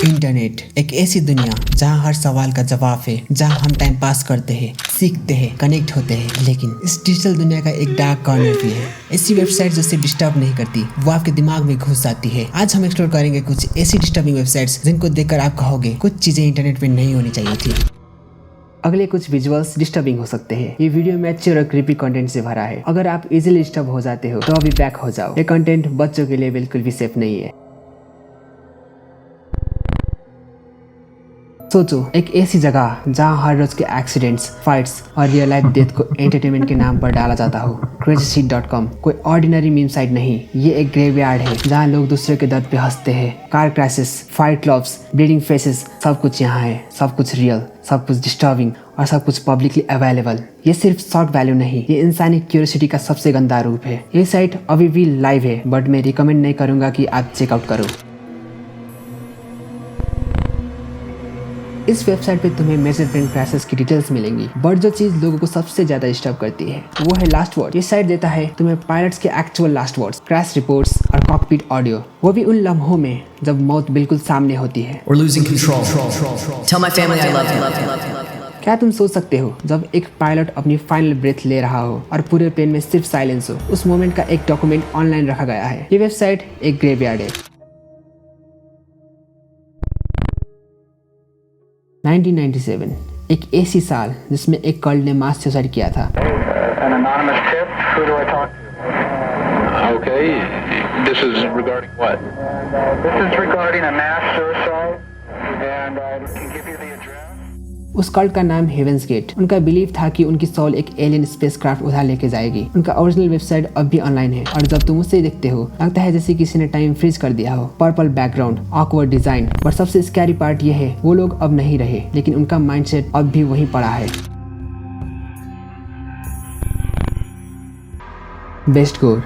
Internet एक ऐसी दुनिया जहां हर सवाल का जवाब है, जहां हम टाइम पास करते हैं, सीखते हैं, कनेक्ट होते हैं। लेकिन इस डिजिटल दुनिया का एक डार्क कॉर्नर भी है। ऐसी वेबसाइट जो सिर्फ डिस्टर्ब नहीं करती, वो आपके दिमाग में घुस जाती है। आज हम एक्सप्लोर करेंगे कुछ ऐसी डिस्टर्बिंग वेबसाइट्स जिनको देखकर आप कहोगे कुछ चीजें इंटरनेट पे नहीं होनी चाहिए थी। अगले कुछ विजुअल्स डिस्टर्बिंग हो सकते हैं। ये वीडियो मैच्योर और क्रीपी कंटेंट से भरा है। अगर आप इजीली डिस्टर्ब हो जाते हो तो अभी बैक हो जाओ। ये कंटेंट बच्चों के लिए बिल्कुल भी सेफ नहीं है। सोचो, एक ऐसी जगह जहां हर रोज के एक्सीडेंट्स, फाइट्स और रियल लाइफ डेथ को एंटरटेनमेंट के नाम पर डाला जाता हो। crazyshit.com कोई ऑर्डिनरी मीम साइट नहीं, ये एक ग्रेवयार्ड है जहां लोग दूसरे के दर्द पे हंसते हैं। Car crashes, fight clubs, bleeding faces, सब कुछ यहाँ है। सब कुछ रियल, सब कुछ डिस्टर्बिंग और सब कुछ पब्लिकली अवेलेबल। ये सिर्फ शॉर्ट वैल्यू नहीं, ये इंसानी क्यूरियोसिटी का सबसे गंदा रूप है। ये साइट अभी भी लाइव है, बट मैं रिकमेंड नहीं करूंगा कि आप चेकआउट करो। इस वेबसाइट पे तुम्हें मेजर ट्रेन क्रैशेस की डिटेल्स मिलेंगी, बट जो चीज लोगों को सबसे ज्यादा डिस्टर्ब करती है वो है लास्ट वर्ड। ये साइट देता है तुम्हें पायलट्स के actual last words, crash reports और कॉकपिट ऑडियो, वो भी उन लम्हों में जब मौत बिल्कुल सामने होती है। We're losing control. Tell my family I love you. क्या तुम सोच सकते हो जब एक पायलट अपनी फाइनल ब्रेथ ले रहा हो और पूरे प्लेन में सिर्फ साइलेंस हो, उस मोमेंट का एक डॉक्यूमेंट ऑनलाइन रखा गया है। ये वेबसाइट एक ग्रेवयार्ड है। 1997 एक ऐसी साल जिसमें एक कल्ट ने मास सुसाइड किया था। An anonymous tip. Who do I talk to? Okay, this is regarding what? This is regarding a mass suicide, and I can give you the address. उस कल्ट का नाम हेवेंस गेट। उनका believe था कि उनकी soul एक alien spacecraft उठा लेके जाएगी। उनका ओरिजिनल वेबसाइट अब भी ऑनलाइन है और जब तुम उसे देखते हो लगता है जैसे किसी ने टाइम फ्रीज कर दिया हो। पर्पल बैकग्राउंड, ऑकवर्ड डिजाइन, पर सबसे स्कैरी पार्ट ये है वो लोग अब नहीं रहे, लेकिन उनका माइंडसेट अब भी वहीं पड़ा है। बेस्ट गोर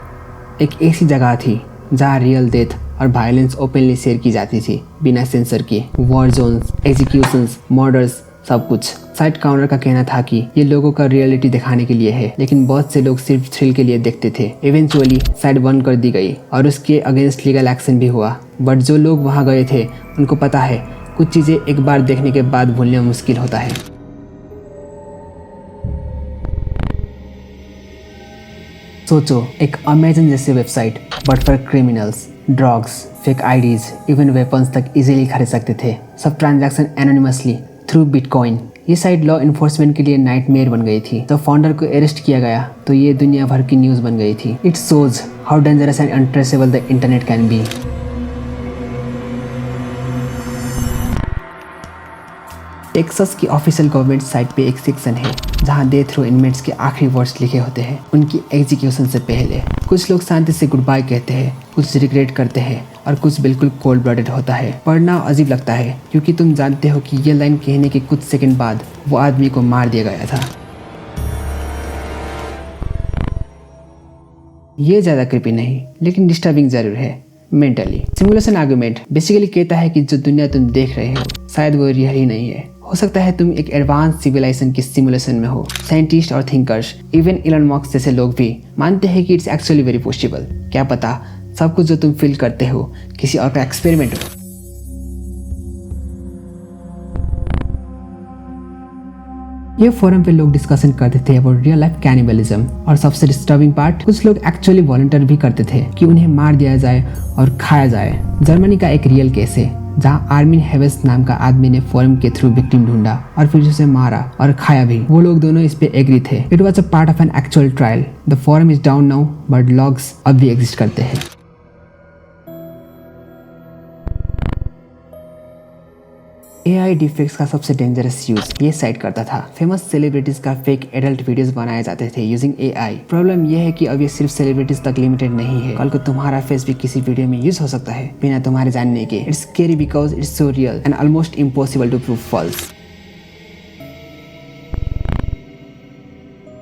एक ऐसी जगह थी जहाँ रियल डेथ और वायलेंस ओपनली शेयर की जाती थी, बिना सेंसर के। वॉर जोन्स, एग्जीक्यूशंस, मर्डर्स, सब कुछ। साइट काउंटर का कहना था कि ये लोगों का रियलिटी दिखाने के लिए है, लेकिन बहुत से लोग सिर्फ थ्रिल के लिए देखते थे। इवेंचुअली साइट बंद कर दी गई और उसके अगेंस्ट लीगल एक्शन भी हुआ, बट जो लोग वहाँ गए थे उनको पता है कुछ चीज़ें एक बार देखने के बाद भूलना मुश्किल होता है। सोचो, एक अमेजन जैसी website but for criminals, drugs, fake IDs, even weapons तक इजीली खरीद सकते थे। सब ट्रांजैक्शन एनोनिमसली थ्रू बिटकॉइन। ये साइट लॉ इन्फोर्समेंट के लिए नाइटमेयर बन गई थी। तो फाउंडर को अरेस्ट किया गया तो ये दुनिया भर की न्यूज़ बन गई थी। It shows how dangerous and untraceable the internet can be. Texas की ऑफिशियल गवर्नमेंट साइट पे एक सेक्शन है जहां डेथ रो इनमेट्स के आखिरी वर्ड्स लिखे होते हैं उनकी एग्जीक्यूशन से पहले। कुछ लोग शांति से गुड बाय कहते हैं, कुछ रिग्रेट करते हैं और कुछ बिल्कुल कोल्ड ब्लडेड होता है। पढ़ना अजीब लगता है क्योंकि तुम जानते हो कि ये लाइन कहने के कुछ सेकंड बाद वो आदमी को मार दिया गया था। ये ज़्यादा क्रीपी नहीं, लेकिन डिस्टर्बिंग जरूर है मेंटली। सिमुलेशन आर्गुमेंट बेसिकली कहता है कि जो दुनिया तुम देख रहे हो शायद वो रियल ही नहीं है। हो सकता है तुम एक एडवांस सिविलाइजेशन की सिमुलेशन में हो। साइंटिस्ट और थिंकर्स, इवन इलन मस्क जैसे लोग भी मानते हैं कि इट्स एक्चुअली वेरी पॉसिबल। क्या पता सब कुछ जो तुम फील करते हो किसी और का एक्सपेरिमेंट हो। ये फोरम पे लोग डिस्कशन करते थे अबाउट रियल लाइफ कैनिबलिज्म, और सबसे डिस्टर्बिंग पार्ट कुछ लोग एक्चुअली वॉलंटियर भी करते थे कि उन्हें मार दिया जाए और खाया जाए। जर्मनी का एक रियल केस है जहां आर्मिन हेवेस नाम का आदमी ने फोरम के थ्रू विक्टिम ढूंढा और फिर उसे मारा और खाया भी। वो लोग दोनों इस पे एग्री थे। It was a part of an actual trial. The forum is down now but logs अब भी एग्जिस्ट करते हैं। AI डिफेक्ट्स का सबसे डेंजरस यूज ये साइट करता था। फेमस सेलिब्रिटीज का फेक एडल्ट वीडियोस बनाए जाते थे यूजिंग AI। प्रॉब्लम ये है कि अब ये सिर्फ सेलिब्रिटीज तक लिमिटेड नहीं है, कल को तुम्हारा फेस भी किसी वीडियो में यूज हो सकता है बिना तुम्हारे जानने के। It's scary because it's so real and almost impossible to prove false.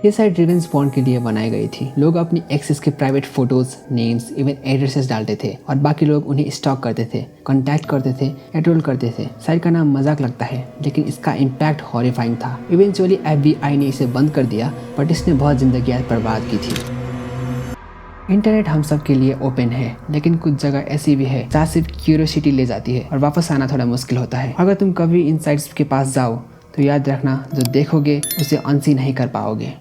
ये साइट रिवेंज पॉर्न के लिए बनाई गई थी। लोग अपनी एक्सेस के private photos, names, even addresses डालते थे और बाकी लोग उन्हें स्टॉक करते थे, कांटेक्ट करते थे, एट्रोल करते थे। साइट का नाम मजाक लगता है लेकिन इसका इम्पैक्ट हॉरिफाइंग था। इवेंचुअली FBI ने इसे बंद कर दिया, बट इसने बहुत जिंदगियां बर्बाद की थी। इंटरनेट हम सब के लिए ओपन है, लेकिन कुछ जगह ऐसी भी है जहाँ सिर्फ क्यूरियोसिटी ले जाती है और वापस आना थोड़ा मुश्किल होता है। अगर तुम कभी इन साइट्स के पास जाओ तो याद रखना, जो देखोगे उसे अनसी नहीं कर पाओगे।